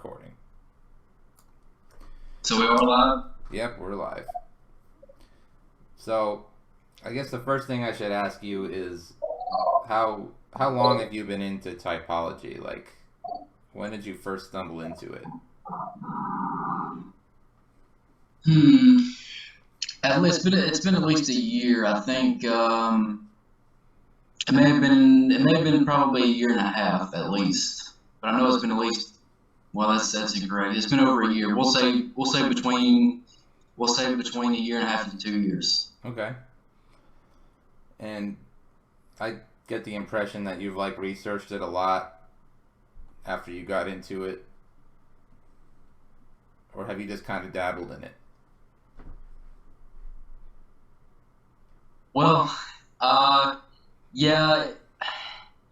recording. So we are live? Yep, we're live. So, I guess the first thing I should ask you is how long have you been into typology? Like, when did you first stumble into it? It's been at least a year. I think it may have been probably a year and a half at least. But I know it's been at least, well, that's incorrect. It's been over a year. We'll say between a year and a half and 2 years. Okay. And I get the impression that you've like researched it a lot after you got into it. Or have you just kind of dabbled in it? Well, yeah,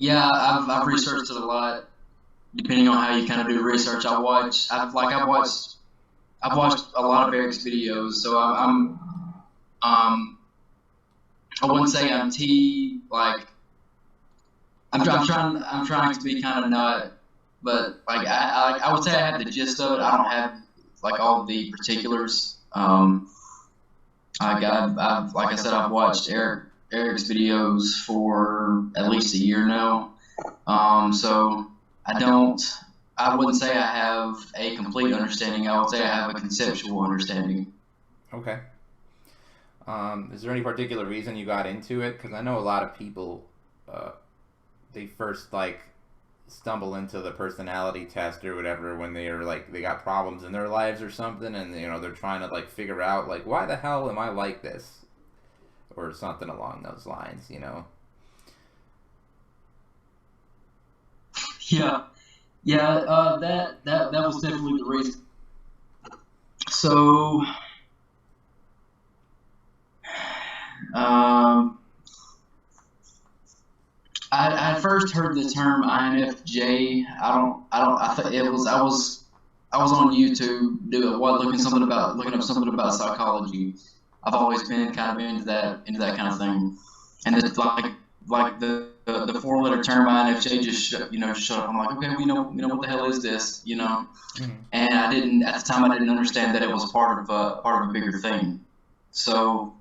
I've researched it a lot. Depending on how you kind of do research, I've watched a lot of Eric's videos. So I wouldn't say I'm I'm trying to be kind of not, but like I would say I have the gist of it. I don't have like all the particulars. Like I said, I've watched Eric's videos for at least a year now. So I wouldn't say I have a complete understanding. I would say I have a conceptual understanding. Okay. Is there any particular reason you got into it? Because I know a lot of people, they first like stumble into the personality test or whatever when they are like they got problems in their lives or something, and they're trying to like figure out like why the hell am I like this, or something along those lines. Yeah, that was definitely the reason. So, I first heard the term INFJ. I was on YouTube looking up something about psychology. I've always been kind of into that kind of thing, and it's like the 4-letter term INFJ just shut up. I'm like, okay, we know what the hell is this, Mm-hmm. And at the time I didn't understand that it was part of a bigger thing. So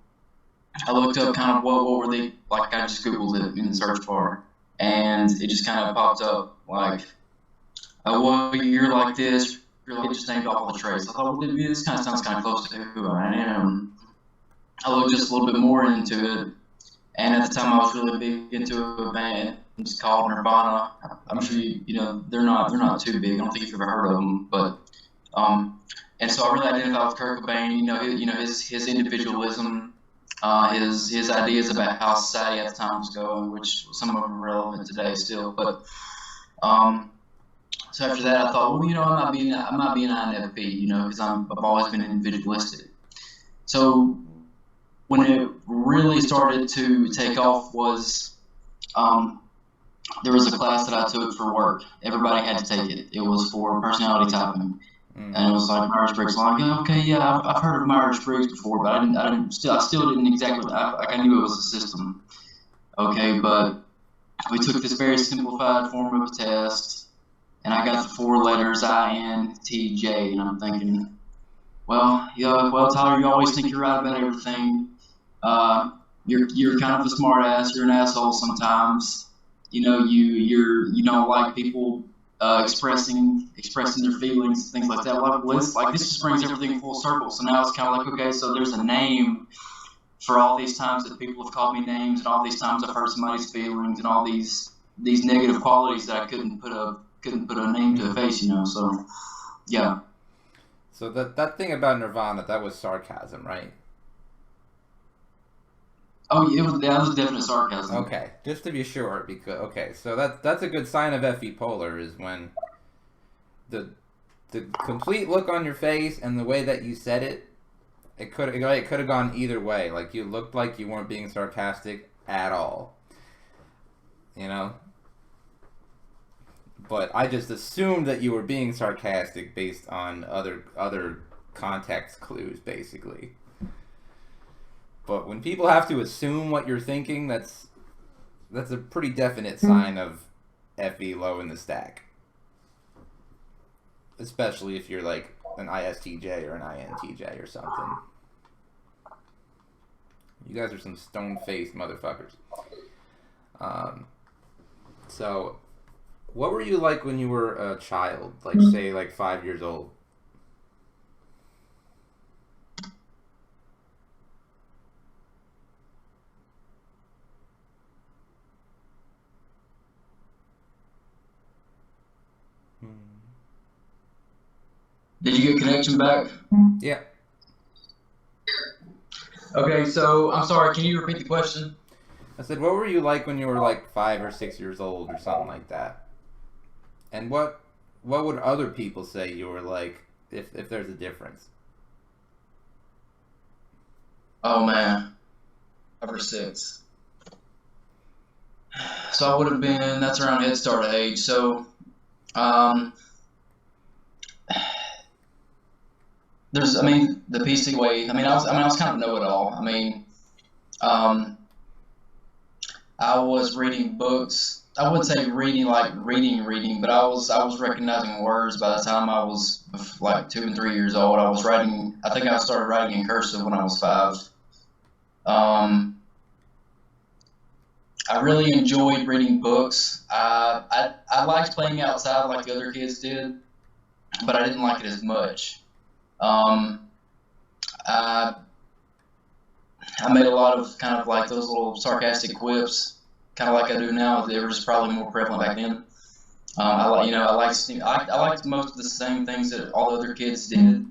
I looked up kind of what were they like. I just Googled it in the search bar, and it just kind of popped up like, well, you're like this. You're like, it just named all the traits. I thought, well, this kind of sounds kind of close to who I am. I looked just a little bit more into it, and at the time I was really big into a band. It's called Nirvana. I'm sure they're not too big. I don't think you've ever heard of them, but and so I really identified with Kurt Cobain. His individualism. His ideas about how society at the time was going, which some of them are relevant today still. But so after that, I thought, well, I might be an INFP, because I've always been individualistic. So when it really started to take off was there was a class that I took for work. Everybody had to take it. It was for personality typing. And it was like Myers-Briggs. I'm like, okay, yeah, I've heard of Myers-Briggs before, but I still didn't exactly. I knew it was a system. Okay, but we took this very simplified form of a test, and I got the 4 letters INTJ, and I'm thinking, well, Tyler, you always think you're right about everything. You're kind of a smart ass. You're an asshole sometimes. You don't like people expressing their feelings, things like that. Like this just brings everything full circle. So now it's kind of like, okay, so there's a name for all these times that people have called me names, and all these times I've hurt somebody's feelings, and all these negative qualities that I couldn't put a name to a face. So yeah. So that thing about Nirvana, that was sarcasm, right? Oh, that was definite sarcasm. Okay, just to be sure, because so that's a good sign of FE polar is when the complete look on your face and the way that you said it could have gone either way. Like you looked like you weren't being sarcastic at all, But I just assumed that you were being sarcastic based on other context clues, basically. But when people have to assume what you're thinking, that's a pretty definite sign of FE low in the stack. especially if you're like an ISTJ or an INTJ or something. You guys are some stone-faced motherfuckers. So, what were you like when you were a child? Like, say, like 5 years old? Did you get connection back? Yeah. Okay, so I'm sorry. Can you repeat the question? I said, what were you like when you were like 5 or 6 years old or something like that? And what would other people say you were like if there's a difference? Oh man, 5 or 6. So I would have been. That's around Head Start age. So, um, there's. I mean, the PC way. I was kind of know-it-all. Um, I was reading books. I wouldn't say reading like reading, but I was recognizing words by the time I was like 2 and 3 years old. I was writing. I think I started writing in cursive when I was 5. Um, I really enjoyed reading books. I liked playing outside like the other kids did, but I didn't like it as much. Um, I I made a lot of kind of like those little sarcastic quips, kind of like I do now. They were just probably more prevalent back then. I liked most of the same things that all the other kids did,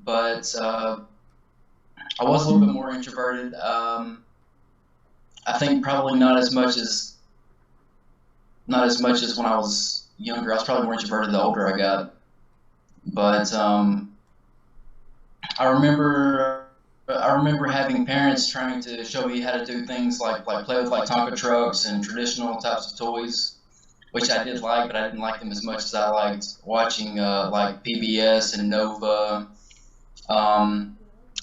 but I was a little bit more introverted. I think probably not as much as when I was younger. I was probably more introverted the older I got. But I remember having parents trying to show me how to do things like play with like Tonka trucks and traditional types of toys, which I did like, but I didn't like them as much as I liked watching like PBS and Nova.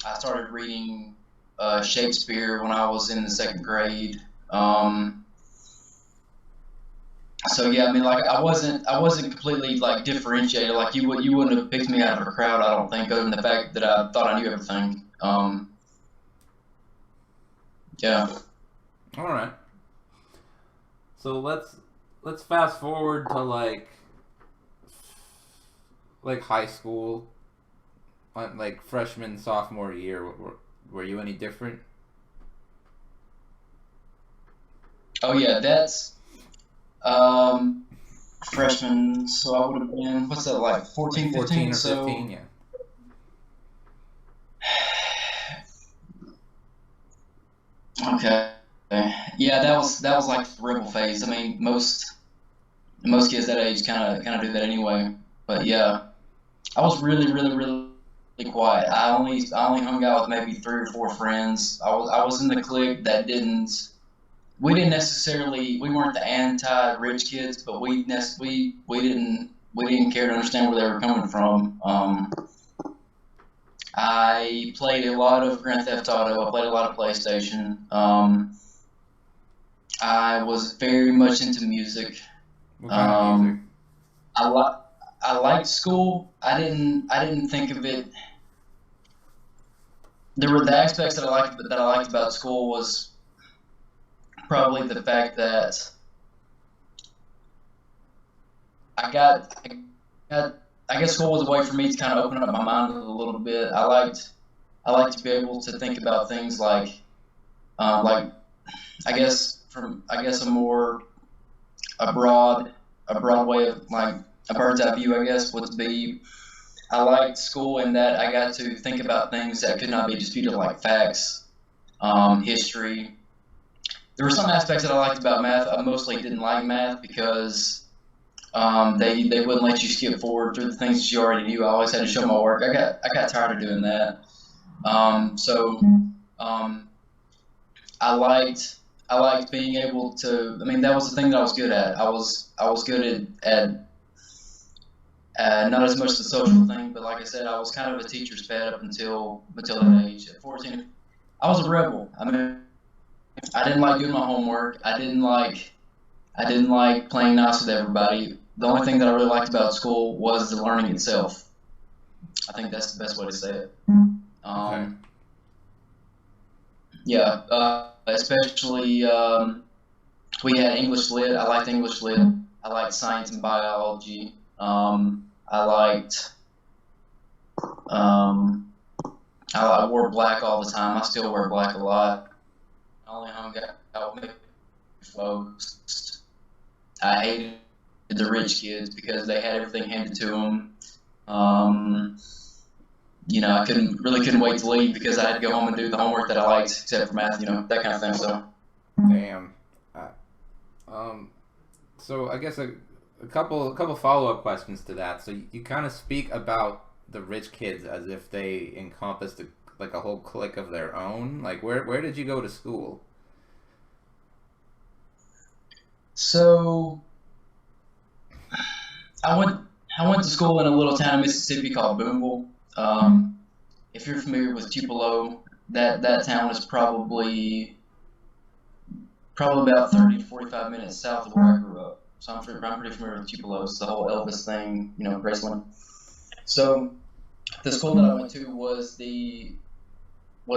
I started reading Shakespeare when I was in the 2nd grade. So yeah, I mean, like I wasn't completely like differentiated. Like you wouldn't have picked me out of a crowd. I don't think, other than the fact that I thought I knew everything. Yeah. All right. So let's fast forward to like high school, like freshman sophomore year. Were you any different? Oh yeah, that's freshman. So I would have been, what's that, like 14, 14 15? or So 15, yeah. okay. Yeah, that was like the rebel phase. I mean, most kids that age kind of do that anyway. But yeah, I was really really really quiet. I only hung out with maybe 3 or 4 friends. I was in the clique that didn't. We weren't the anti-rich kids, but we didn't care to understand where they were coming from. I played a lot of Grand Theft Auto. I played a lot of PlayStation. I was very much into music. What kind of music? Um, I li- I liked school. I didn't think of it. There were the aspects that I liked about school was probably the fact that I got I guess school was a way for me to kind of open up my mind a little bit. I liked to be able to think about things like I guess a broad way of like a bird's eye view, I guess, would be. I liked school in that I got to think about things that could not be disputed, like facts, history. There were some aspects that I liked about math. I mostly didn't like math because they wouldn't let you skip forward through the things that you already knew. I always had to show my work. I got tired of doing that. So um, I liked being able to. I mean, that was the thing that I was good at. I was good at not as much the social thing, but like I said, I was kind of a teacher's pet up until that age. At 14, I was a rebel. I mean, I didn't like doing my homework. I didn't like playing nice with everybody. the only thing that I really liked about school was the learning itself. I think that's the best way to say it. Okay. Yeah, especially we had English lit. I liked English lit. I liked science and biology. I liked. Um, I wore black all the time. I still wear black a lot. I only hung out with folks. I hated the rich kids because they had everything handed to them. Um, I couldn't wait to leave because I had to go home and do the homework that I liked, except for math, that kind of thing. So, Damn. Um, so I guess a couple follow up questions to that. So you kind of speak about the rich kids as if they encompassed like a whole clique of their own. Like where did you go to school? so I went I went to school in a little town in Mississippi called Boonville. If you're familiar with Tupelo, that town is probably about 30 to 45 minutes south of where I grew up. So I'm pretty familiar with Tupelo. It's the whole Elvis thing, Graceland. So the school that I went to was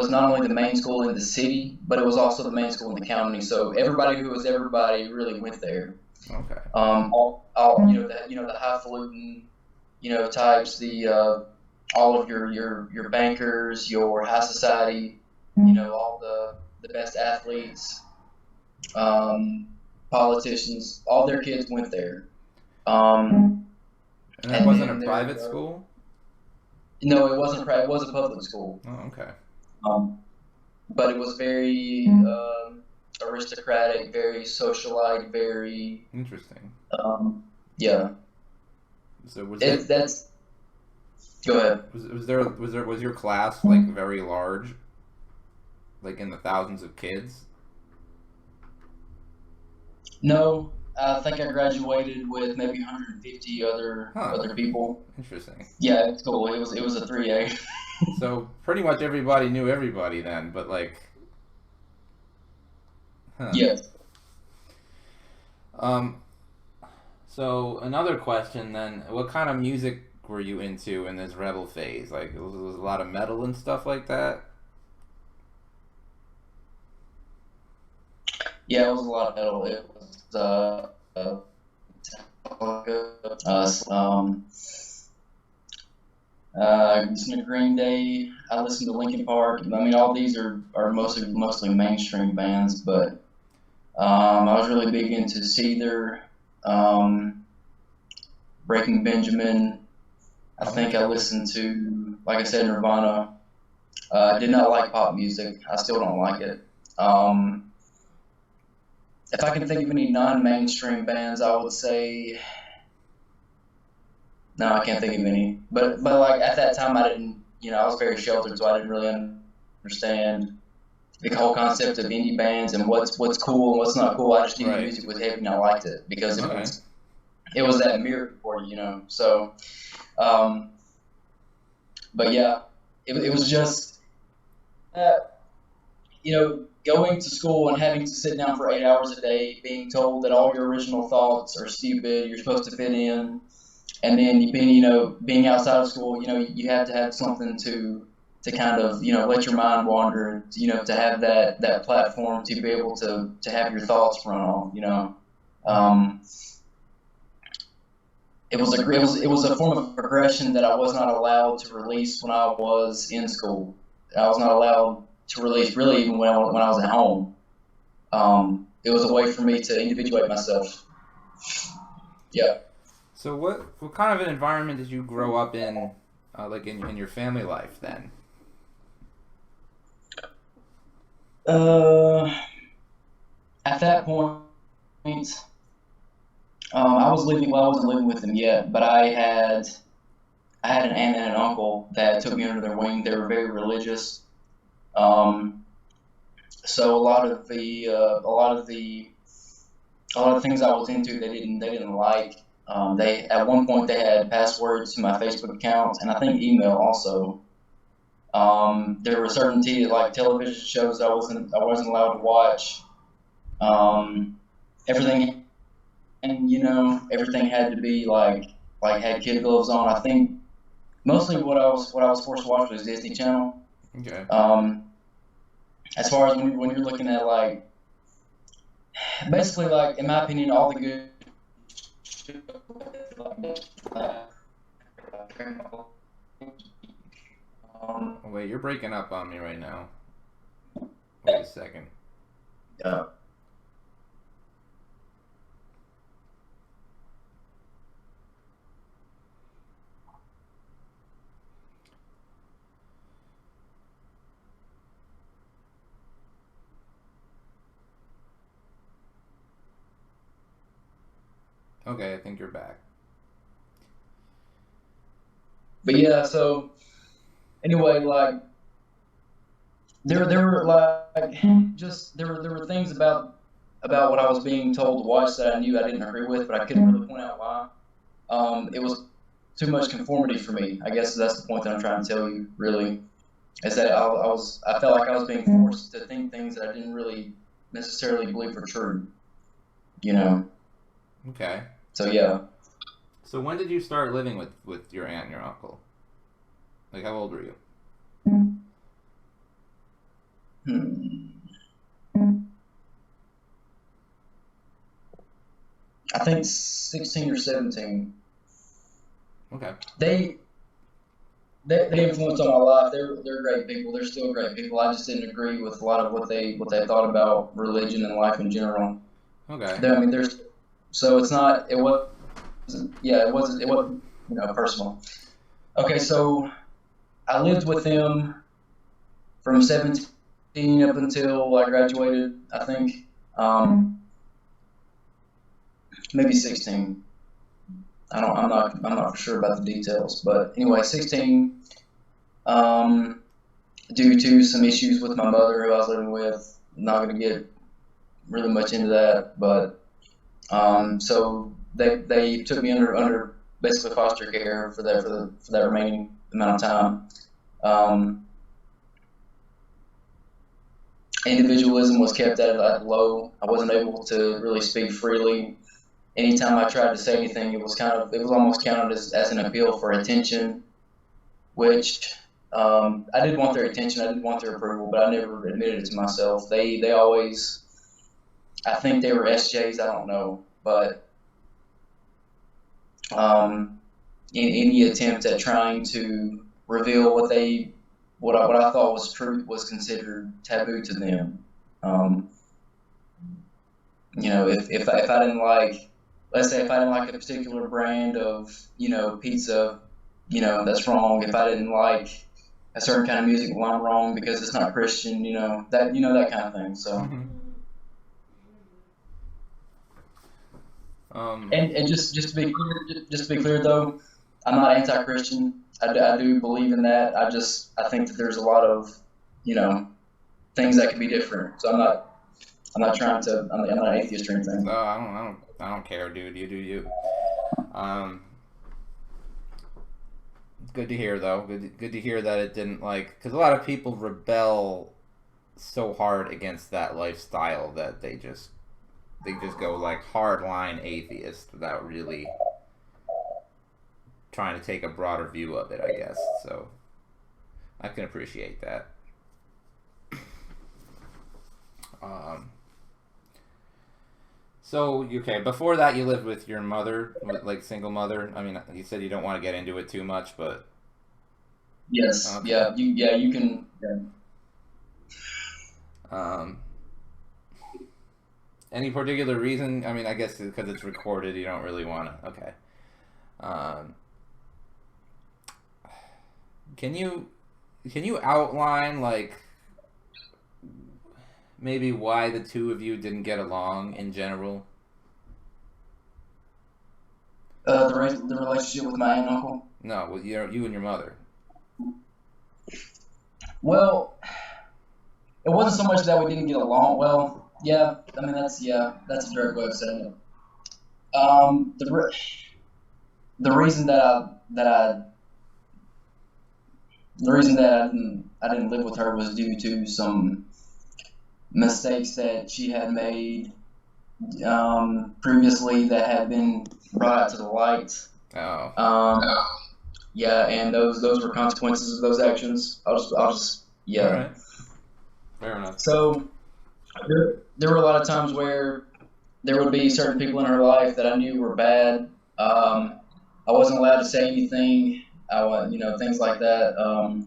not only the main school in the city, but it was also the main school in the county. So everybody who was everybody really went there. Okay. The highfalutin, types, all of your bankers, your high society, all the best athletes, politicians, all their kids went there. And that wasn't a private school? No, it wasn't private. It was a public school. Oh, okay. But it was very aristocratic, very socialite, very interesting. Yeah. So that's. Go ahead. Was your class like very large, like in the thousands of kids? No, I think I graduated with maybe 150 other people. Interesting. Yeah, it's cool. It was a 3A. So pretty much everybody knew everybody then, but like. Huh. Yes. So another question then: what kind of music were you into in this rebel phase? Like, was a lot of metal and stuff like that? Yeah, it was a lot of metal. It was listened to Green Day. I listened to Linkin Park. I mean, all these are mostly mainstream bands, but I was really big into Seether, Breaking Benjamin. I think I listened to, like I said, Nirvana. I did not like pop music. I still don't like it. If I can think of any non-mainstream bands, I would say no, I can't think of any. But like at that time, I didn't. I was very sheltered, so I didn't really understand the whole concept of indie bands and what's cool and what's not cool. I just knew the music was heavy and I liked it because it was that mirror for you. So, but yeah, it was just going to school and having to sit down for 8 hours a day, being told that all your original thoughts are stupid, you're supposed to fit in, and then being outside of school, you have to have something to kind of let your mind wander, to have that platform to be able to have your thoughts run on. It was a form of aggression that I was not allowed to release when I was in school. I was not allowed to release really even when I was at home. It was a way for me to individuate myself. Yeah. So what kind of an environment did you grow up in, like in your family life then? At that point, I was living. Well, I wasn't living with them yet, but I had an aunt and an uncle that took me under their wing. They were very religious. So a lot of the things I was into, they didn't like. They at one point they had passwords to my Facebook account and I think email also. There were certain television shows I wasn't allowed to watch. Everything and everything had to be like had kid gloves on. I think mostly what I was forced to watch was Disney Channel. Okay. As far as when you're looking at like basically like in my opinion all the good Oh, wait, you're breaking up on me right now. Wait a second. uh, Okay, I think you're back. but yeah, so anyway, like there were like just there were things about what I was being told to watch that I knew I didn't agree with, but I couldn't really point out why. It was too much conformity for me. I guess that's the point that I'm trying to tell you. Really, is that I felt like I was being forced to think things that I didn't really necessarily believe were true. You know. Okay. So yeah. So when did you start living with your aunt and your uncle? Like, how old were you? I think 16 or 17. Okay. They influenced on my life. They're great people. They're still great people. I just didn't agree with a lot of what they thought about religion and life in general. Okay. I mean, so it's not it wasn't yeah it wasn't personal. Okay, so I lived with them from 17 up until I graduated. I think maybe 16. I'm not for sure about the details, but anyway, 16. Due to some issues with my mother who I was living with. Not going to get really much into that, but so they took me under basically foster care for that remaining amount of time. Individualism was kept at low. I wasn't able to really speak freely. Anytime I tried to say anything, it was almost counted as an appeal for attention, which I did want their attention, I did want their approval, but I never admitted it to myself. They always, I think they were SJs, I don't know, but in any attempt at trying to reveal what I thought was truth was considered taboo to them. If I didn't like, let's say if I didn't like a particular brand of pizza, that's wrong. If I didn't like a certain kind of music, well, I'm wrong because it's not Christian, that kind of thing. So, and just to be clear though, I'm not anti-Christian. I do believe in that. I think that there's a lot of things that could be different. So I'm not trying to. I'm not an atheist or anything. I don't care, dude. You do you. Good to hear, though. Good to hear that it didn't because a lot of people rebel so hard against that lifestyle that they just go like hardline atheist without really trying to take a broader view of it, I guess. So I can appreciate that. So, okay, before that you lived with your mother, like single mother. I mean, you said you don't want to get into it too much, but yes, okay. you can. Yeah. Any particular reason? I mean, I guess because it's recorded, you don't really want to. Okay. Can you outline maybe why the two of you didn't get along in general? The relationship with my aunt and uncle. No, with you and your mother. Well, it wasn't so much that we didn't get along. Well, yeah, I mean that's a direct way of saying it. The reason that I didn't live with her was due to some mistakes that she had made previously that had been brought out to the light. Oh, Um, yeah, and those were consequences of those actions. I'll just all yeah. right, fair enough. So there were a lot of times where there would be certain people in her life that I knew were bad. I wasn't allowed to say anything. Things like that.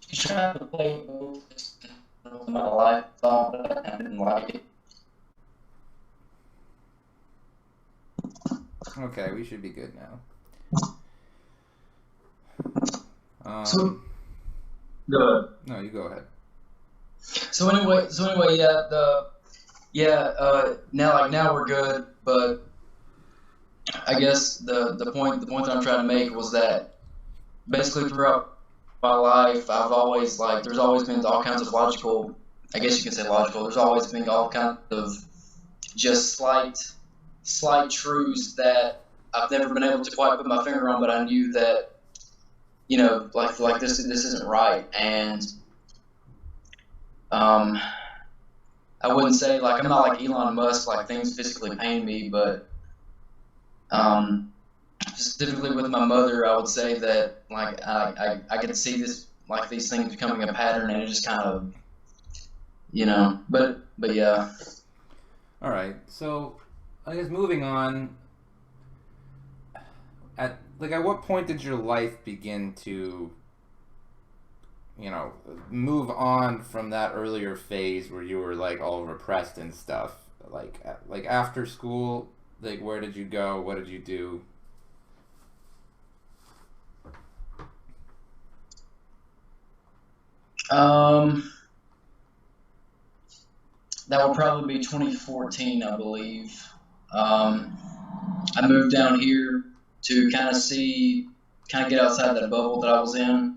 She's trying to play both in my life, but I didn't like it. Okay, we should be good now. So the No, you go ahead. so anyway, now we're good, but I guess the point that I'm trying to make was that basically throughout my life, I've always there's always been all kinds of logical, I guess you can say logical. There's always been all kinds of just slight truths that I've never been able to quite put my finger on, but I knew that this isn't right, and um, I wouldn't say I'm not like Elon Musk, like things physically pain me, but specifically with my mother, I would say that I could see these things becoming a pattern, and it just kind of but yeah. All right, so I guess moving on. At what point did your life begin to move on from that earlier phase where you were like all repressed and stuff? Like after school, like where did you go? What did you do? Um, that would probably be 2014, I believe. Um, I moved down here to kind of get outside that bubble that I was in.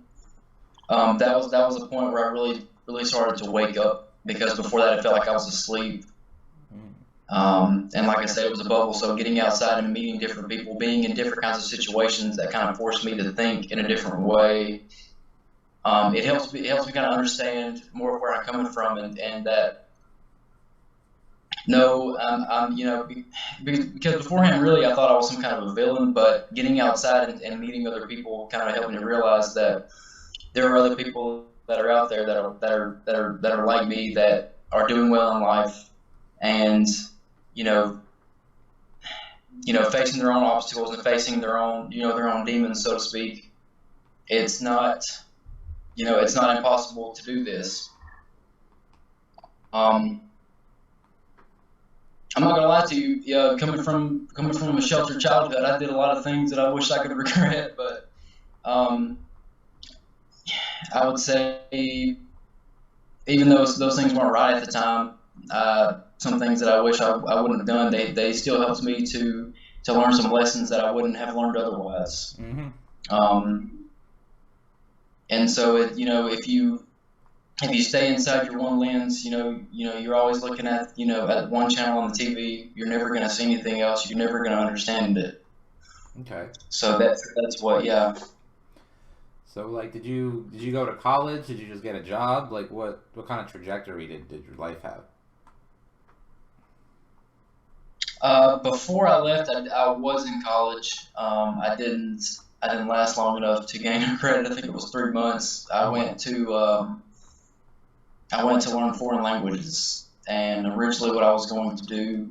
That was a point where I really started to wake up because before that, I felt like I was asleep. And like I said, it was a bubble. So getting outside and meeting different people, being in different kinds of situations, that kind of forced me to think in a different way. It helps me kind of understand more of where I'm coming from, and that no, because beforehand, really, I thought I was some kind of a villain. But getting outside and meeting other people kind of helped me to realize that there are other people that are out there that are like me, that are doing well in life, and you know facing their own obstacles and facing their own demons, so to speak. It's not impossible to do this. Um, I'm not gonna lie to you. Yeah, coming from a sheltered childhood, I did a lot of things that I wish I could regret. But um, I would say, even though those things weren't right at the time, some things that I wish I wouldn't have done, they still helped me to learn some lessons that I wouldn't have learned otherwise. Mm-hmm. Um, and so if you stay inside your one lens, you're always looking at one channel on the TV. You're never going to see anything else. You're never going to understand it. Okay. So that's what, yeah. So like, did you go to college? Did you just get a job? Like, what kind of trajectory did your life have? Before I left, I was in college. I didn't last long enough to gain a credit. I think it was 3 months. I went to learn foreign languages, and originally what I was going to do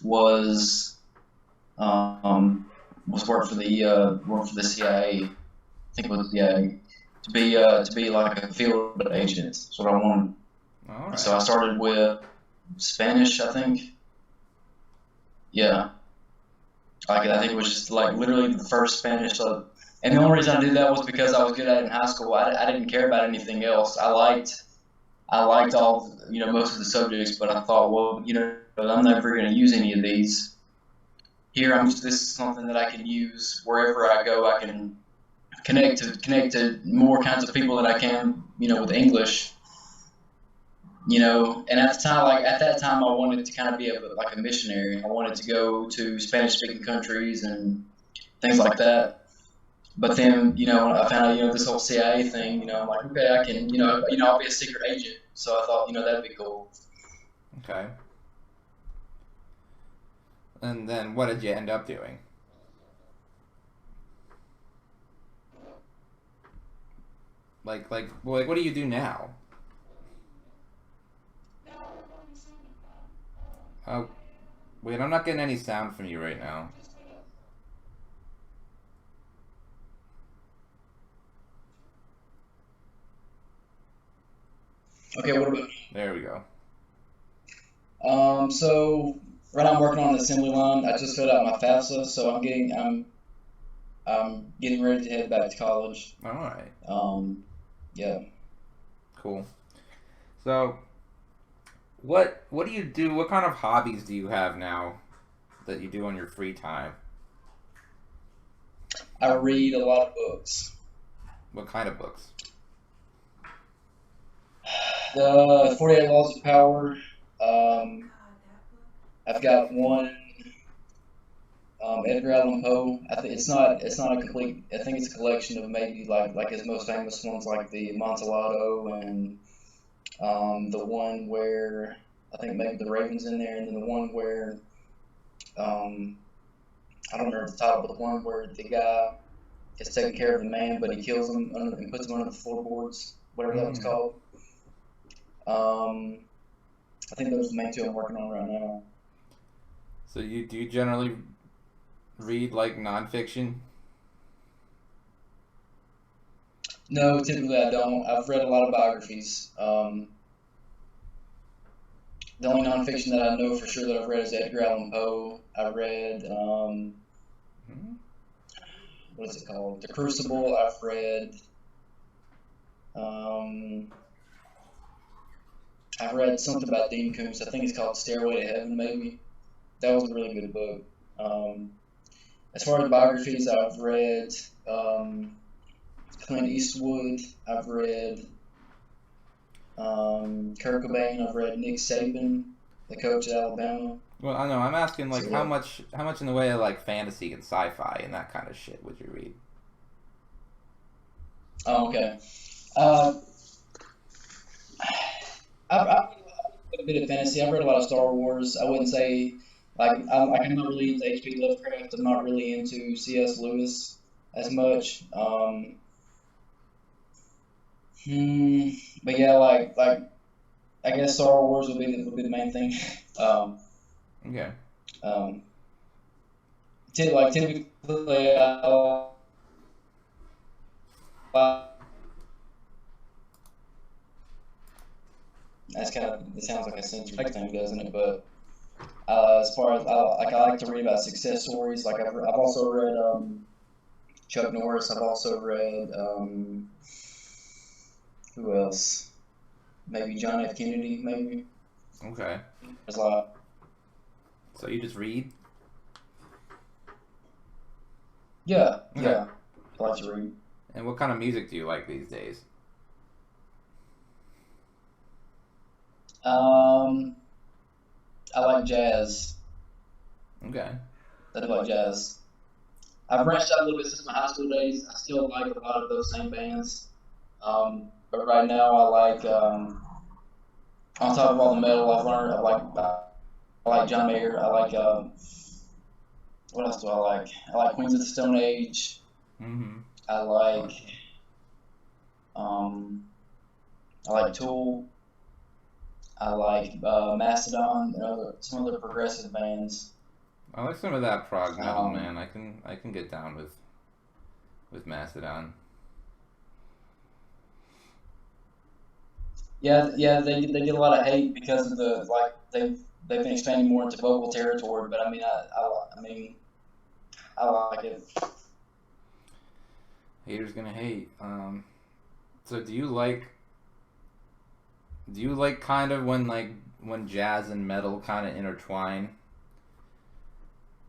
was work for the CIA. I think it was CIA, to be like a field agent. That's what I wanted. All right. So I started with Spanish, I think. Yeah, I think it was just like literally the first Spanish. And the only reason I did that was because I was good at it in high school. I didn't care about anything else. I liked all most of the subjects, but I thought, well, I'm never going to use any of these. This is something that I can use wherever I go. I can connect to more kinds of people than I can, with English. And at that time, I wanted to kind of be like a missionary. I wanted to go to Spanish-speaking countries and things like that. But then, I found out, this whole CIA thing. I'm like, okay, I can, I'll be a secret agent. So I thought, that'd be cool. Okay. And then what did you end up doing? What do you do now? Oh, wait, I'm not getting any sound from you right now. Okay, what about There we go. so right now I'm working on the assembly line. I just filled out my FAFSA, so I'm getting ready to head back to college. All right. Yeah. Cool. So, what do you do? What kind of hobbies do you have now that you do on your free time? I read a lot of books. What kind of books? The 48 Laws of Power. Um, I've got one. Edgar Allan Poe. I think it's not a complete. I think it's a collection of maybe like his most famous ones, like the Amontillado and the one where I think maybe the Raven's in there, and then the one where um, I don't remember the title, but the one where the guy is taking care of the man, but he kills him and puts him under the floorboards, whatever that was Mm. called. Um, I think those are the main two I'm working on right now. So you do you generally read like nonfiction? No, typically I don't. I've read a lot of biographies. The only nonfiction that I know for sure that I've read is Edgar Allan Poe. I read Hmm? what is it called? The Crucible. I've read. Um, I've read something about Dean Koontz. I think it's called Stairway to Heaven. Maybe that was a really good book. As far as biographies, I've read Clint Eastwood. I've read Kurt Cobain. I've read Nick Saban, the coach at Alabama. Well, I know. I'm asking So like yeah. how much in the way of like fantasy and sci-fi and that kind of shit would you read? Oh, okay. Uh, I've read a bit of fantasy. I've read a lot of Star Wars. I wouldn't say I'm not really into H.P. Lovecraft. I'm not really into C.S. Lewis as much. Hmm, but yeah, I guess Star Wars would be the main thing. Um, Okay. um, typically, that's kind of it sounds like a censored thing, doesn't it? But as far as I like to read about success stories. Like I've also read Chuck Norris. I've also read who else? Maybe John F. Kennedy. Maybe Okay. there's a lot. So you just read? Yeah, Okay. yeah. I like to read. And what kind of music do you like these days? Um, I like jazz. Okay. I do like jazz. I've branched out a little bit since my high school days. I still like a lot of those same bands. But right now I like on top of all the metal I've learned, I like John Mayer. I like what else do I like? I like Queens of the Stone Age. Mm-hmm. I like um, I like Tool. I like Mastodon and some other progressive bands. I like some of that prog metal, Um, man. I can get down with Mastodon. yeah, they get a lot of hate because of the like they've been expanding more into vocal territory. But I mean, I mean, I like it. Haters gonna hate. So do you like kind of when jazz and metal kind of intertwine,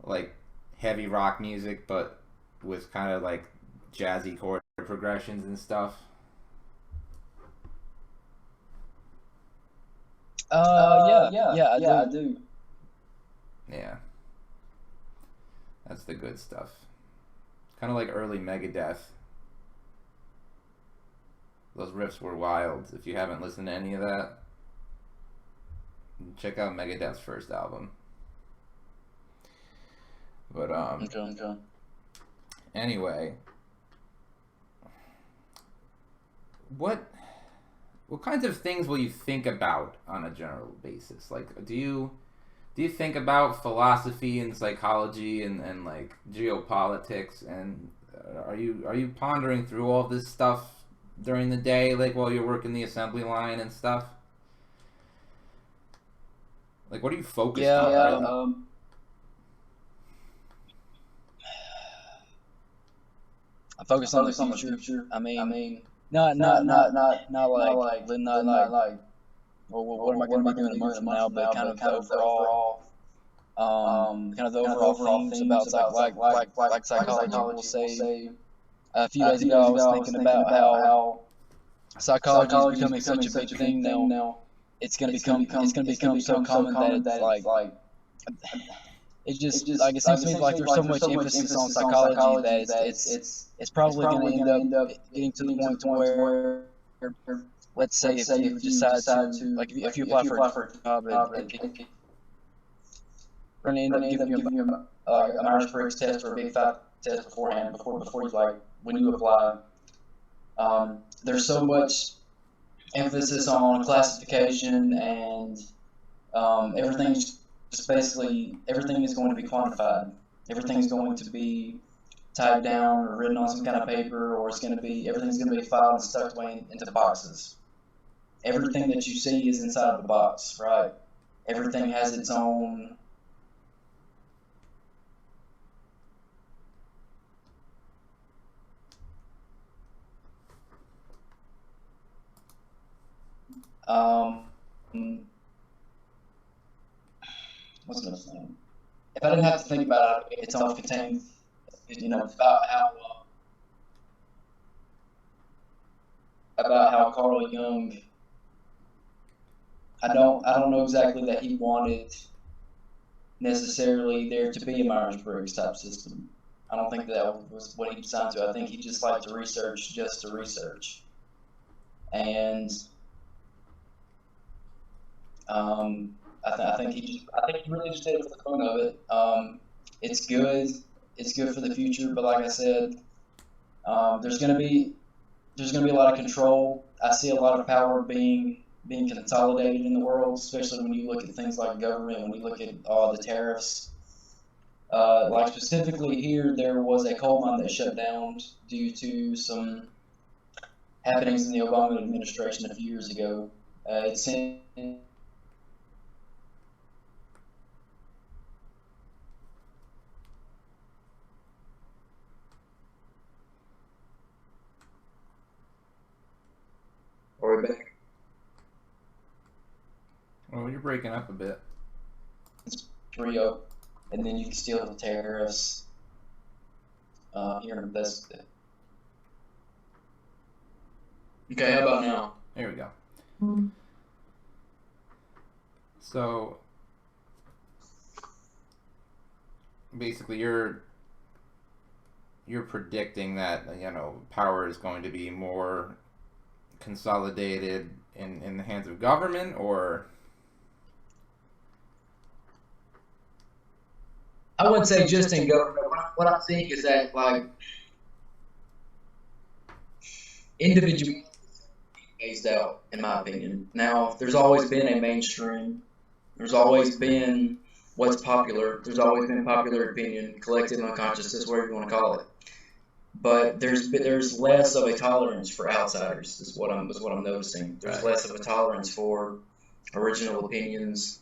like heavy rock music, but with kind of like jazzy chord progressions and stuff? Yeah, I do. Yeah, that's the good stuff. Kind of like early Megadeth. Those riffs were wild. If you haven't listened to any of that, check out Megadeth's first album. But Okay. anyway, what kinds of things will you think about on a general basis? Like, do you think about philosophy and psychology and like geopolitics, and are you pondering through all this stuff during the day, like while you're working the assembly line and stuff? Like, what are you focused on? Really? I focus on the future. I mean, not like, well, what am I going to be doing a month from now? But kind of the overall, kind of the overall themes about like psychology. We'll say a few days ago I was thinking about how psychology is becoming such a big thing now. It's going to become so common that it's like. It's just like it seems to me like there's so much emphasis on psychology that it's probably going to end up getting to the point where, let's say, if you decide to, like, if you apply for a job, it's going to end up giving you a Myers-Briggs test or a Big Five test beforehand, before you, like, when you apply. There's so much emphasis on classification and everything's just basically everything is going to be quantified. Everything is going to be typed down or written on some kind of paper, or everything's going to be filed and stuck away into boxes. Everything that you see is inside the box, right? Everything has its own. What's the next thing? If I didn't have to think about it, it's self-contained. About how Carl Jung. I don't know exactly that he wanted necessarily there to be a Myers-Briggs type system. I don't think that was what he designed to. I think he just liked to research just to research, and I think he really just did it for the fun of it. It's good. It's good for the future. But like I said, there's gonna be a lot of control. I see a lot of power being consolidated in the world, especially when you look at things like government. When you look at all the tariffs, like specifically here, there was a coal mine that shut down due to some happenings in the Obama administration a few years ago. It seemed. Are we back? Well, you're breaking up a bit. It's Rio, and then you can steal the tariffs here in this. Okay, how about now? There we go. So basically, you're predicting that power is going to be more consolidated in the hands of government, or I wouldn't say just in government. What I'm seeing is that, like, individual phased out, in my opinion. Now, there's always been a mainstream. There's always been what's popular. There's always been popular opinion, collective unconsciousness, whatever you want to call it. But there's less of a tolerance for outsiders. Is what I'm noticing. There's less of a tolerance for original opinions.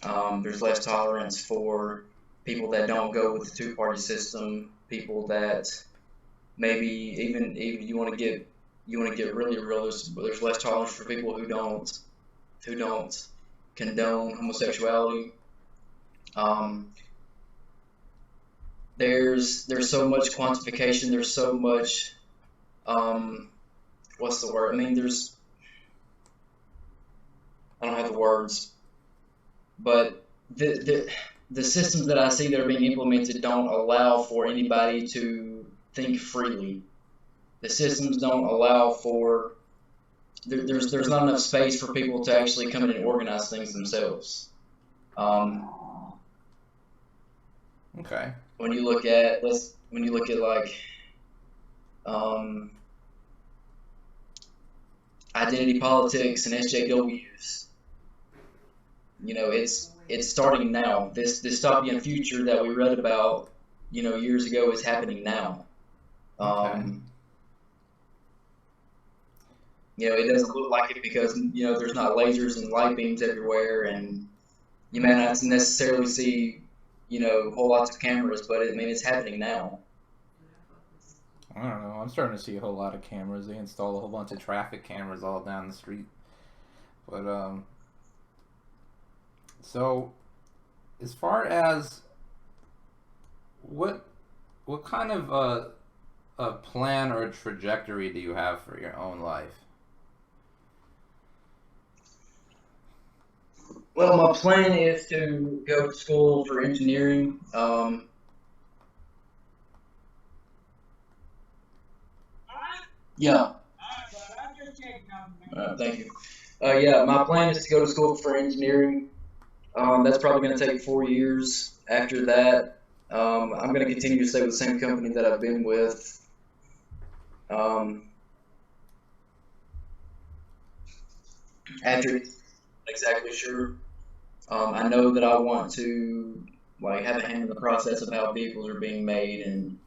There's less tolerance for people that don't go with the two-party system. People that maybe even you want to get really real. There's less tolerance for people who don't condone homosexuality. There's so much quantification. There's so much what's the word? I mean, I don't have the words, but the systems that I see that are being implemented don't allow for anybody to think freely. The systems don't allow for there's not enough space for people to actually come in and organize things themselves. Um, Okay. when you look at like um, identity politics and SJWs, it's starting now. This dystopian future that we read about, years ago is happening now. Okay. It doesn't look like it because there's not lasers and light beams everywhere, and you may not necessarily see whole lots of cameras, but it's happening now. I don't know. I'm starting to see a whole lot of cameras. They install a whole bunch of traffic cameras all down the street. But so as far as what kind of a plan or a trajectory do you have for your own life? Well, my plan is to go to school for engineering. Yeah. Thank you. Yeah, my plan is to go to school for engineering. That's probably going to take 4 years. After that, I'm going to continue to stay with the same company that I've been with. After exactly sure. I know that I want to have a hand in the process of how vehicles are being made, and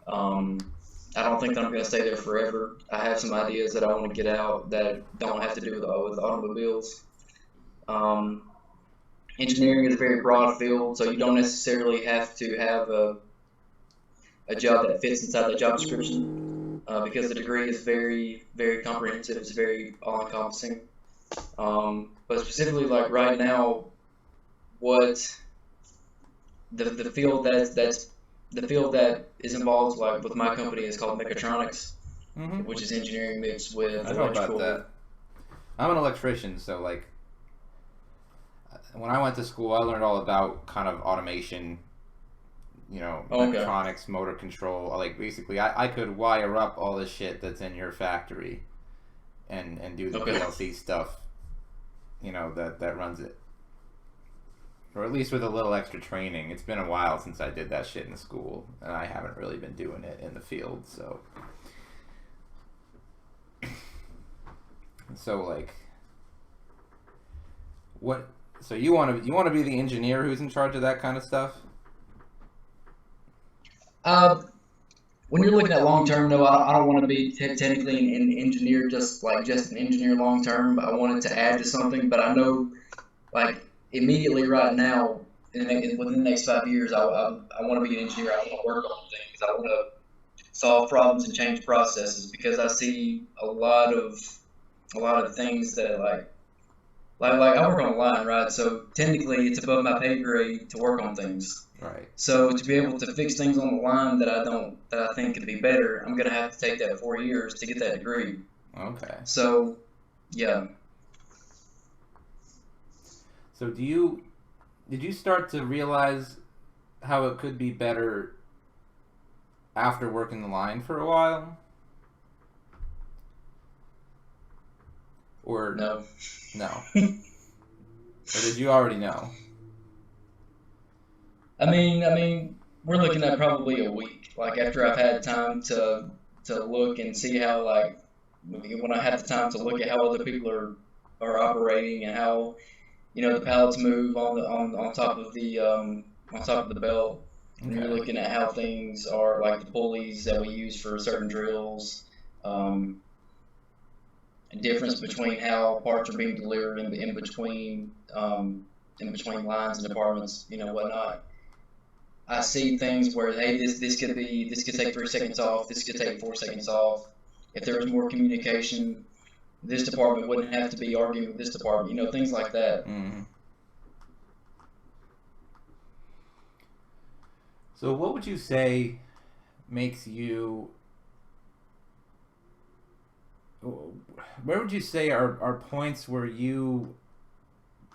I don't think that I'm going to stay there forever. I have some ideas that I want to get out that don't have to do with automobiles. Um, Engineering is a very broad field, so you don't necessarily have to have a job that fits inside the job description because the degree is very, very comprehensive. It's very all-encompassing. But specifically, like right now, what the field that's the field that is involved with my company is called mechatronics, which is engineering mixed with I know about electrical. that. I'm an electrician, so like when I went to school, I learned all about kind of automation, electronics, motor control. Like basically, I could wire up all the shit that's in your factory, and do the PLC stuff, that runs it. Or at least with a little extra training. It's been a while since I did that shit in school, and I haven't really been doing it in the field. So like, what? So you want to be the engineer who's in charge of that kind of stuff? When you're looking at long term, no, I don't want to be technically an engineer, just an engineer long term. I wanted to add to something, but I know immediately right now, within the next 5 years, I want to be an engineer. I want to work on things. I want to solve problems and change processes because I see a lot of things that I work on a line, right? So technically, it's above my pay grade to work on things. Right. So to be able to fix things on the line that I think could be better, I'm gonna have to take that 4 years to get that degree. Okay. So, yeah. So did you start to realize how it could be better after working the line for a while? Or no? Or did you already know? I mean, we're looking at probably a week. After I've had time to look and see how when I have the time to look at how other people are operating and how the pallets move on top of the belt. And you're looking at how things are the pulleys that we use for certain drills. Difference between how parts are being delivered in between lines and departments, whatnot. I see things where hey, this could take 3 seconds off, this could take 4 seconds off. If there was more communication, this department wouldn't have to be arguing with this department, things like that. Mm-hmm. So what would you say makes you? Where would you say are points where you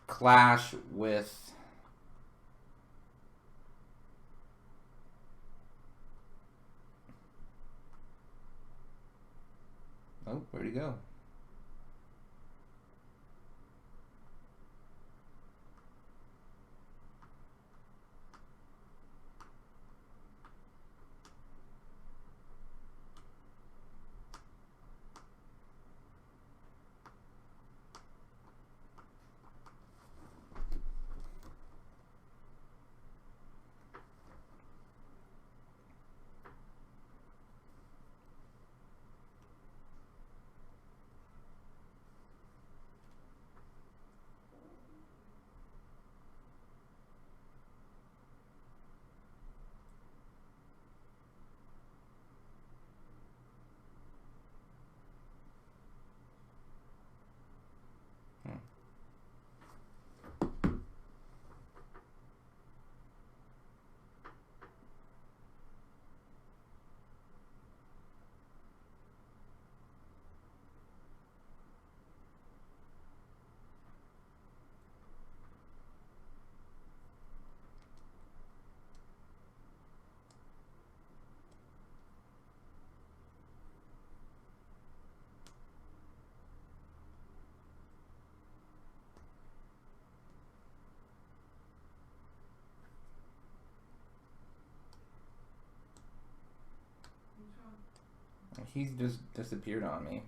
clash with where'd he go? He's just disappeared on me.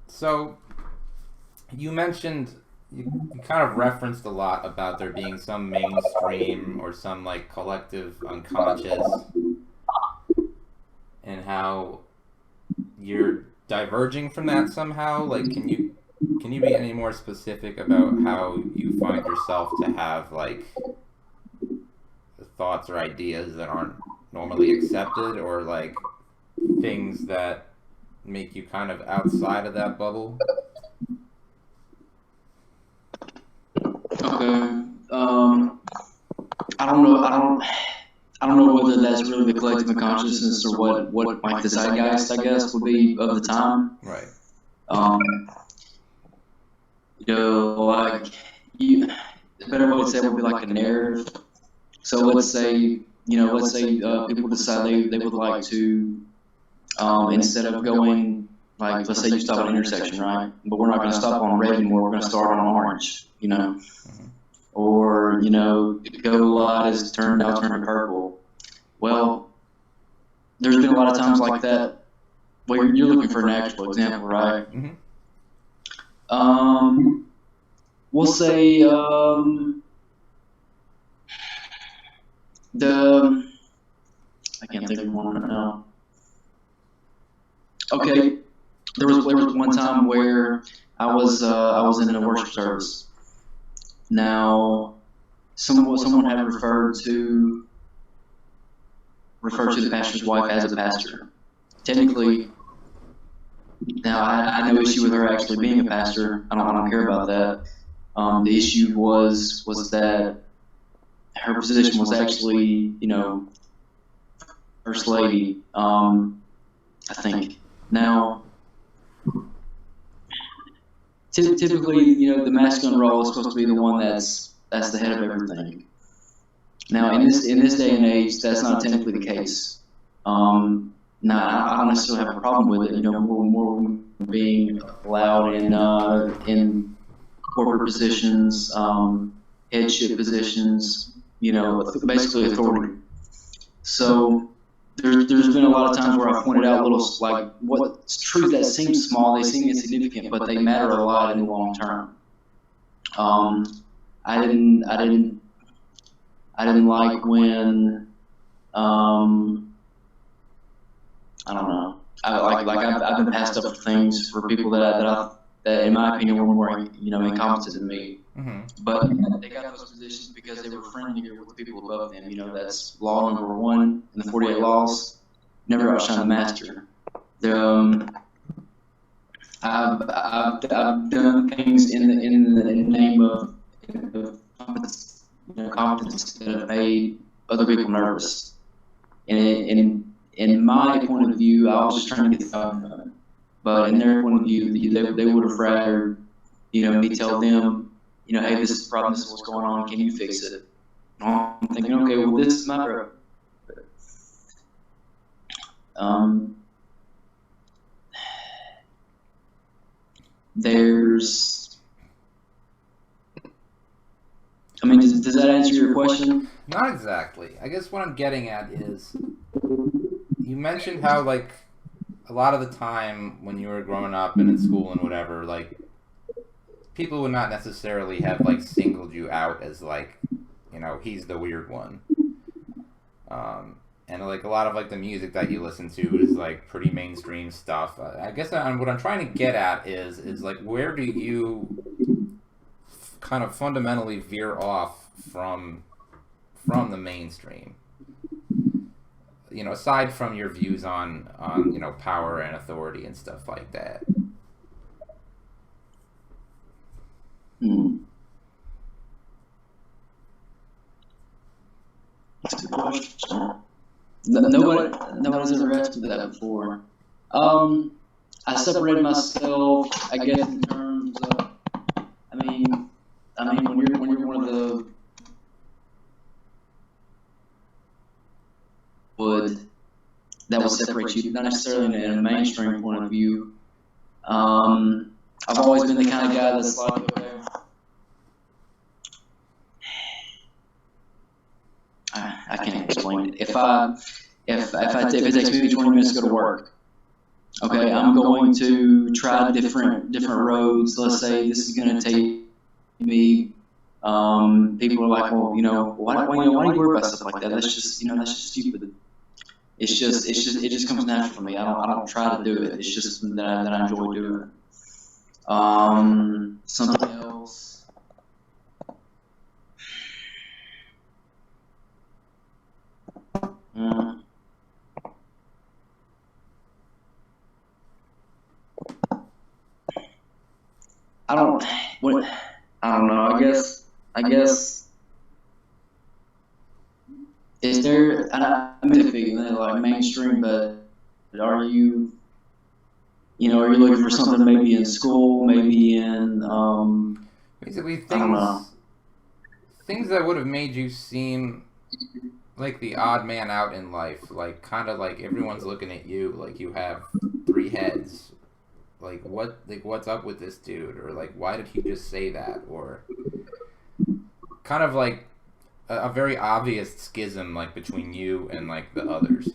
So you mentioned you kind of referenced a lot about there being some mainstream or some like collective unconscious, and how you're diverging from that somehow. Like, can you be any more specific about how you find yourself to have like thoughts or ideas that aren't normally accepted, or like things that make you kind of outside of that bubble? Okay. I don't know. I don't know whether that's really the collective consciousness or what like the zeitgeist, I guess, would be of the time. Right. Um, like a better way to say it would be like a narrative. So let's say, people decide they would like to, instead of going, like, let's say you stop at an intersection, right? But we're not going to stop on red anymore. We're going to start on orange, Mm-hmm. or, go light is turned now turn to purple. Well, there's been a lot of times like that. Well, you're looking for an actual example, right? Mm-hmm. We'll say, I can't think of one right now. Okay, there was one time where I was in a worship service. Now, someone had referred to the pastor's wife as a pastor. Technically, now I had no issue with her actually being a pastor. I don't care about that. The issue was that her position was actually, first lady. I think. Now, typically, the masculine role is supposed to be the one that's the head of everything. Now, in this day and age, that's not technically the case. Now, I don't necessarily have a problem with it. More women being allowed in corporate positions, headship positions, basically authority. So there's been a lot of times where I've pointed out little, like, what's truths that seem small, they seem insignificant, but they matter a lot in the long term. I didn't like when, I don't know. I've been passed up for things for people that in my opinion were more incompetent than me. Mm-hmm. But they got those positions because they were friendlier with the people above them. That's law number 1 in the 48 laws: never outshine the master. I've done things in the name of competence that have made other people nervous. And in my point of view, I was just trying to get the job done. But in their point of view, they would have rather, me tell them, hey, this is the problem, this is what's going on, can you fix it? And I'm thinking, okay, well, this is my problem. Does that answer your question? Not exactly. I guess what I'm getting at is, you mentioned how, like, a lot of the time when you were growing up and in school and whatever, like, people would not necessarily have, like, singled you out as, like, he's the weird one. And, like, a lot of, like, the music that you listen to is, like, pretty mainstream stuff. I guess what I'm trying to get at is like, where do you kind of fundamentally veer off from the mainstream? Aside from your views on power and authority and stuff like that. That's a good question. Nobody's ever asked me that before. I separated myself, I guess, in terms of, when you're one of the that would separate you, not necessarily in a mainstream point of view. I've always been the kind of guy that's like, okay, I can't explain it. If it takes me 20 minutes to go to work, okay, I'm going to try different roads. Let's say this is going to take me. People are like, well, why do you worry about stuff like that? That's just stupid. It just comes natural to me. I don't try to do it. It's just that I enjoy doing it. Something else. I don't know. I guess. Is there? Like mainstream, but are you? Are you looking for something maybe in school, maybe in? Basically, I things that would have made you seem like the odd man out in life, like kind of like everyone's looking at you, like you have 3 heads. Like what's up with this dude, or like why did he just say that, or kind of like a very obvious schism, like between you and like the others.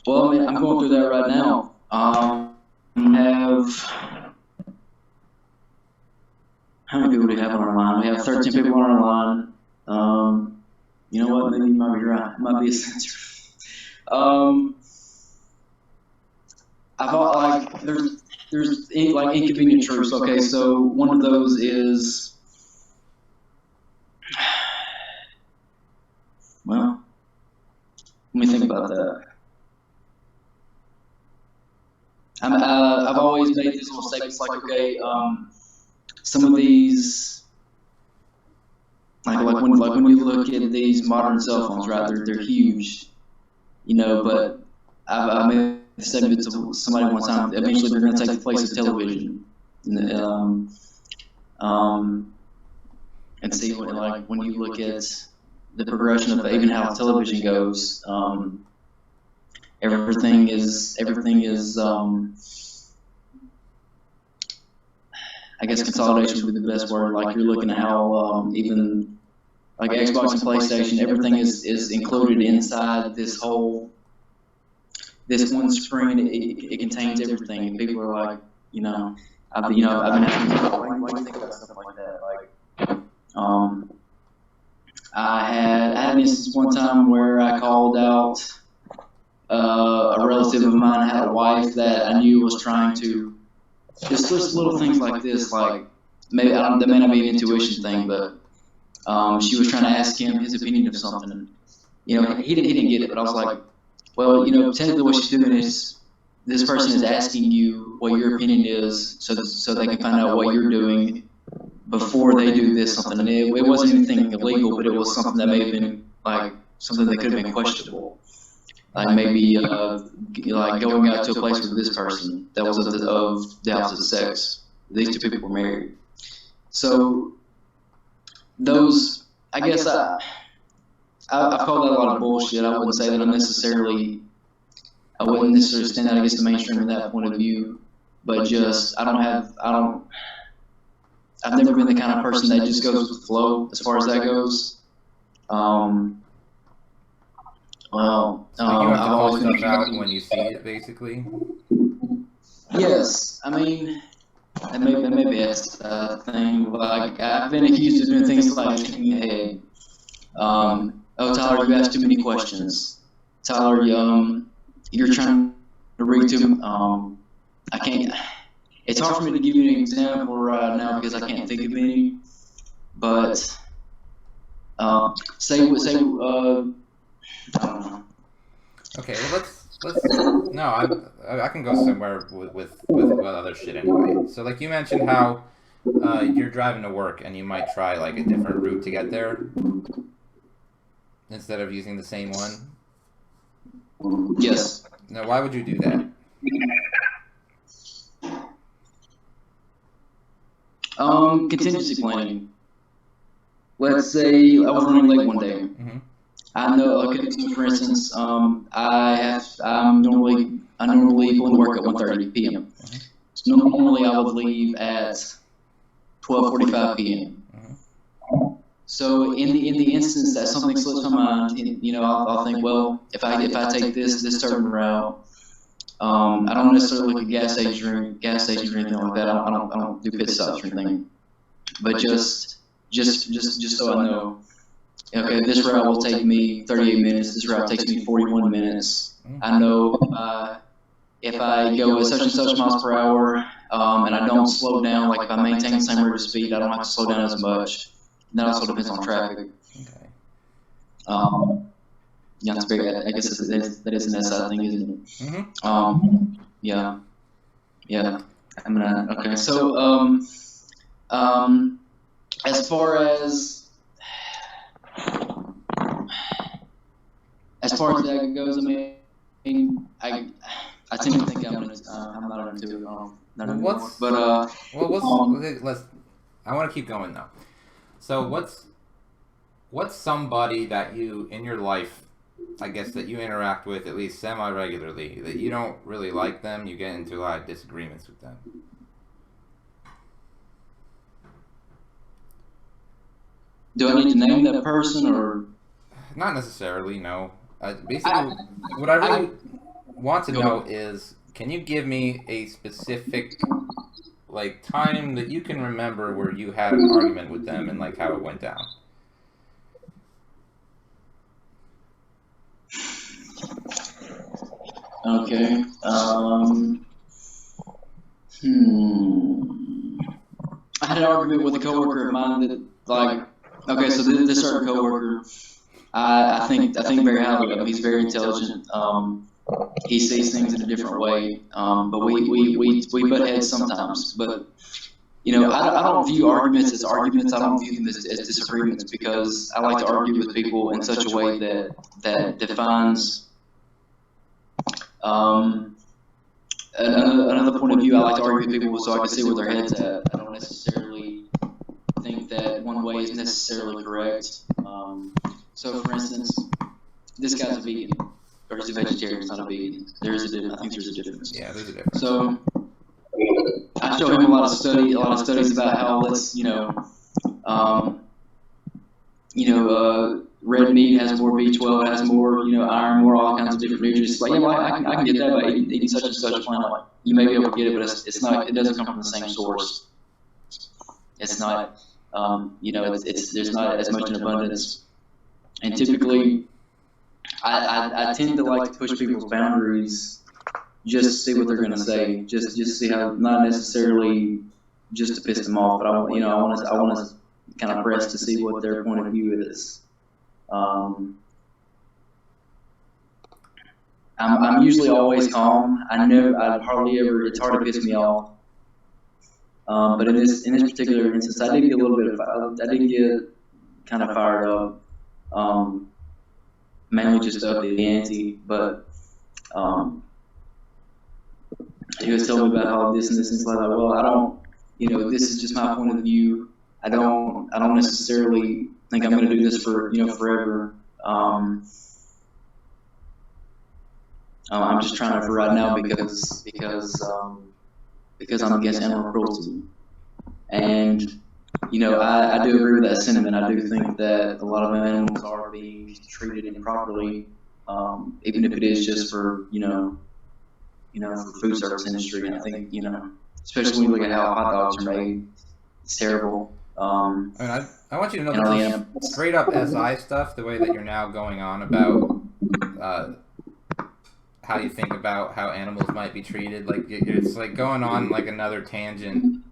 Well, I'm going through that right now. How many people do we have on our line? We have 13 people on our line. You know what? Maybe you might be right. It might be a sensor. Um, I've like there's like inconvenient truths. Okay, so one of those is, well, let me think about that. I've always made these little statements like, okay, some of these, like when you look at these modern cell phones, right? They're huge, you know. But I made a statement to somebody one time. Eventually, they're going to take the place of television, and and see what, like, when you look at the progression of even how television goes. Everything is I guess consolidation would be the best word. Like, you're looking at how even like Xbox and PlayStation, everything is included inside this whole one screen. It contains everything. And people are like, I've been asking people, why do you think about stuff like that? Like, I had an instance one time where I called out a relative of mine had a wife that I knew was trying to, just little things like this, like, maybe that may not be an intuition thing, but she was trying to ask him his opinion of something. He didn't get it, but I was like, well, technically what she's doing is, this person is asking you what your opinion is, so they can find out what you're doing before they do this something. And it wasn't anything illegal, but it was something that may have been like something that could have been questionable. Like maybe like going out to a place with this person that was of the opposite sex. These two people were married. So those, I guess I call that a lot of bullshit. I wouldn't say that I wouldn't necessarily stand out against the mainstream in that point of view, but just I've never been the kind of person that just goes with the flow as far as that goes. So you have to call stuff out when you see it, basically? Yes. I mean, and maybe that's a thing. Like, I've been accused of doing things like shaking your head. Oh, Tyler, you asked too many questions. Tyler, you're trying to read too. I can't. It's hard for me to give you an example right now because I can't think of any. But say I don't know. Okay, well let's no, I can go somewhere with other shit anyway. So like you mentioned how you're driving to work and you might try like a different route to get there instead of using the same one. Yes. Now, why would you do that? Contingency planning. Let's say I was running late one day. Mm-hmm. I know. Okay, so for instance, I normally leave from work at 1:30 p.m. Mm-hmm. So normally I would leave at 12:45 p.m. Mm-hmm. So in the instance that something slips my mind, I'll think, well, if I take this certain route, I don't necessarily look at gas stations or anything like that. I don't do pit stops or anything, but just so I know. Okay, this route will take me 38 minutes. This route takes me 41 minutes. I know if I go at such and such miles per hour and I don't slow down, like if I maintain the same rate of speed, I don't have to slow down as much. That also depends on traffic. Okay. Yeah, that's very. I guess that is an SI thing, isn't it? Mm-hmm. Yeah. I'm gonna. Okay, so as far as that goes, I mean, I tend to think I'm not into it. Not anymore. But I want to keep going though. So what's somebody that you in your life, I guess, that you interact with at least semi-regularly, that you don't really like them, you get into a lot of disagreements with them? Do I need to name that person or? Not necessarily, no. Basically, what I really want to know is, can you give me a specific like time that you can remember where you had an argument with them and like how it went down? Okay. I had an argument with a coworker of mine that, like, okay, so this certain coworker, I think very highly of him. He's very intelligent. He sees things in a different way. But we butt heads sometimes. But I don't view arguments as arguments. I don't view them as disagreements, because I like to argue with people in such a way that defines another point of view. I like to argue with people so I can see where their head's at. I don't necessarily think that one way is necessarily correct. So, for instance, this guy's a vegan, or he's a vegetarian. He's not a vegan. There's a difference. I think there's a difference. Yeah, there's a difference. So, I show him a lot of studies about how red meat has more B12, has more iron, more all kinds of different nutrients. Like, I can get that by eating such and such a plant. Like, you may be able to get it, but it's not. It doesn't come from the same source. It's not. There's not as much in abundance. And typically, I tend to like to push people's boundaries just to see what they're going to say, just to see how, not necessarily just to piss them off, but I want to kind of press to see what their point of view is. I'm usually always calm. I hardly ever. It's hard to piss me off. But in this particular instance, I did get a little bit I did get kind of fired up. Mainly just up the ante, but he was telling me about how this and this, and it's like, well, I don't, this is just my point of view. I don't necessarily think I'm going to do this for forever. I'm just trying it for right now because I'm against animal cruelty, and I do agree with that sentiment. I do think that a lot of animals are being treated improperly, even if it is just for for food service industry. And I think especially when you look at how hot dogs are made, it's terrible. I want you to know that straight up SI stuff, the way that you're now going on about how you think about how animals might be treated, like it's like going on like another tangent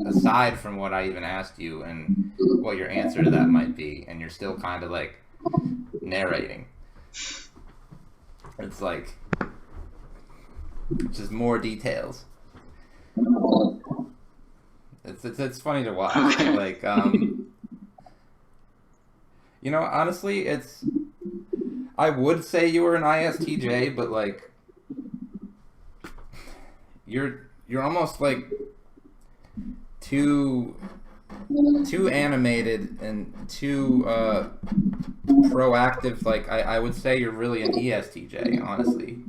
aside from what I even asked you and what your answer to that might be, and you're still kind of like narrating. It's like just more details. It's funny to watch. Like honestly, I would say you were an ISTJ, but like you're almost like too animated and too proactive. Like I would say you're really an ESTJ, honestly.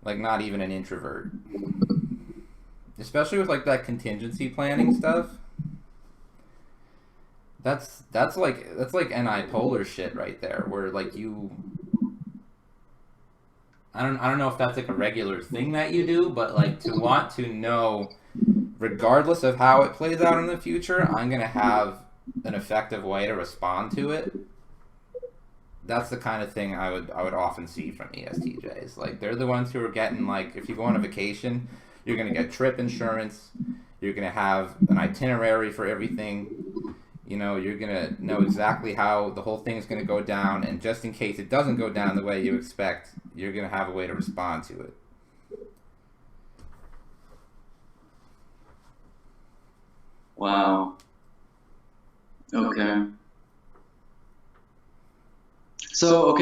Like not even an introvert. Especially with like that contingency planning stuff. That's like anti-polar shit right there, where like I don't know if that's like a regular thing that you do, but like to want to know, regardless of how it plays out in the future, I'm gonna have an effective way to respond to it. That's the kind of thing I would often see from ESTJs. Like they're the ones who are getting, like, if you go on a vacation, you're gonna get trip insurance, you're gonna have an itinerary for everything. You're gonna know exactly how the whole thing is gonna go down, and just in case it doesn't go down the way you expect, you're gonna have a way to respond to it. Wow. Okay. So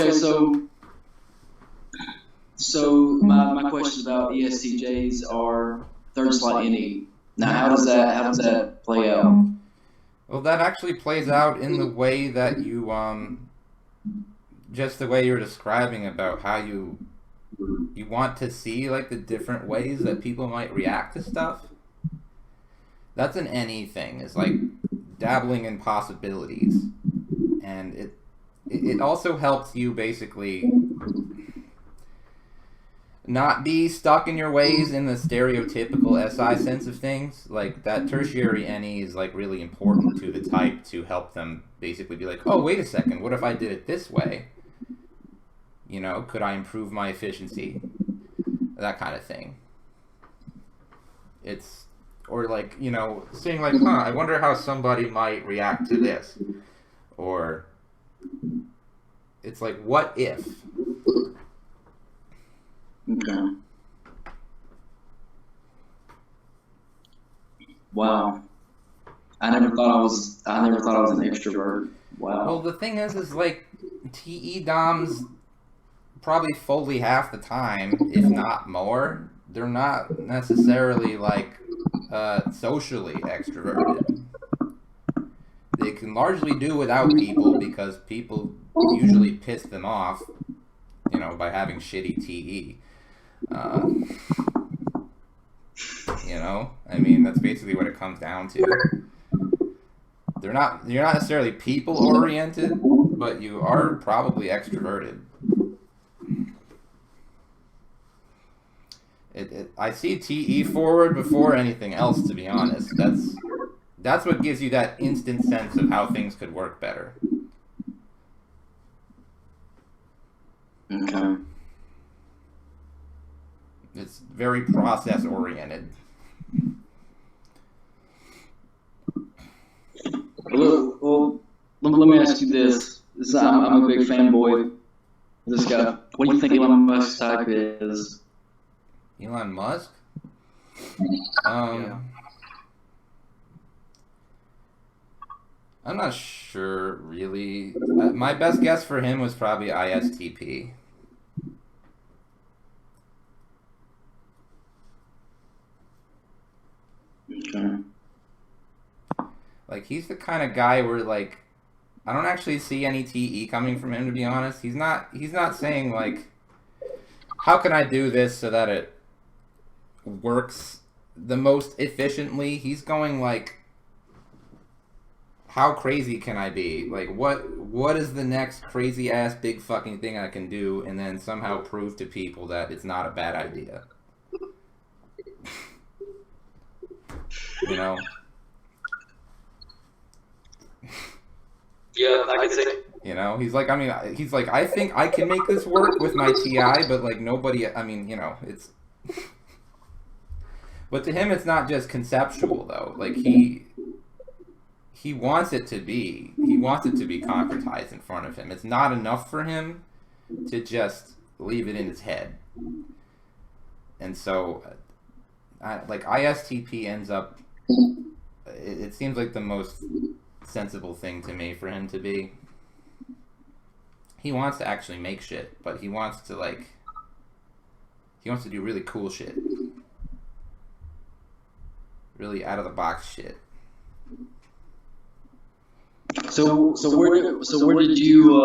my questions about ESTJs are third slot NE. Now, how does that play out? Well, that actually plays out in the way that you, just the way you're describing about how you want to see, like, the different ways that people might react to stuff. That's an NE thing. It's like dabbling in possibilities. And it also helps you basically not be stuck in your ways in the stereotypical SI sense of things. Like that tertiary NE is like really important to the type to help them basically be like, oh, wait a second, what if I did it this way? You know, could I improve my efficiency? That kind of thing. It's, or like, you know, saying like, I wonder how somebody might react to this. Or it's like, what if? Okay. Wow. I never thought I was an extrovert. Wow. Well, the thing is like, TE DOMs probably fully half the time, if not more, they're not necessarily like socially extroverted. They can largely do without people because people usually piss them off, you know, by having shitty TE. You know, I mean, that's basically what it comes down to. You're not necessarily people oriented, but you are probably extroverted. I see TE forward before anything else, to be honest. That's what gives you that instant sense of how things could work better. Okay. It's very process oriented. Well, let me ask you this. I'm a big fanboy of this guy. What do you think Elon Musk's type is? Elon Musk? Yeah. I'm not sure, really. My best guess for him was probably ISTP. Okay. Like, he's the kind of guy where, like, I don't actually see any TE coming from him, to be honest. He's not saying, like, how can I do this so that it works the most efficiently? He's going, like, how crazy can I be? Like, what is the next crazy-ass big fucking thing I can do and then somehow prove to people that it's not a bad idea? You know? Yeah, I can say. You know, he's like, I think I can make this work with my TI, but like nobody, I mean, you know, it's. But to him, it's not just conceptual though. Like he wants it to be concretized in front of him. It's not enough for him to just leave it in his head. And so, like ISTP ends up. It seems like the most sensible thing to me for him to be. He wants to actually make shit, but he wants to do really cool shit. Really out of the box shit. So where did you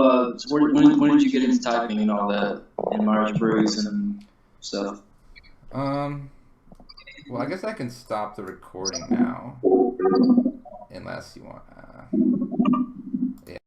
when did you get into typing and all that in Myers-Briggs and stuff? Well, I guess I can stop the recording now, unless you want.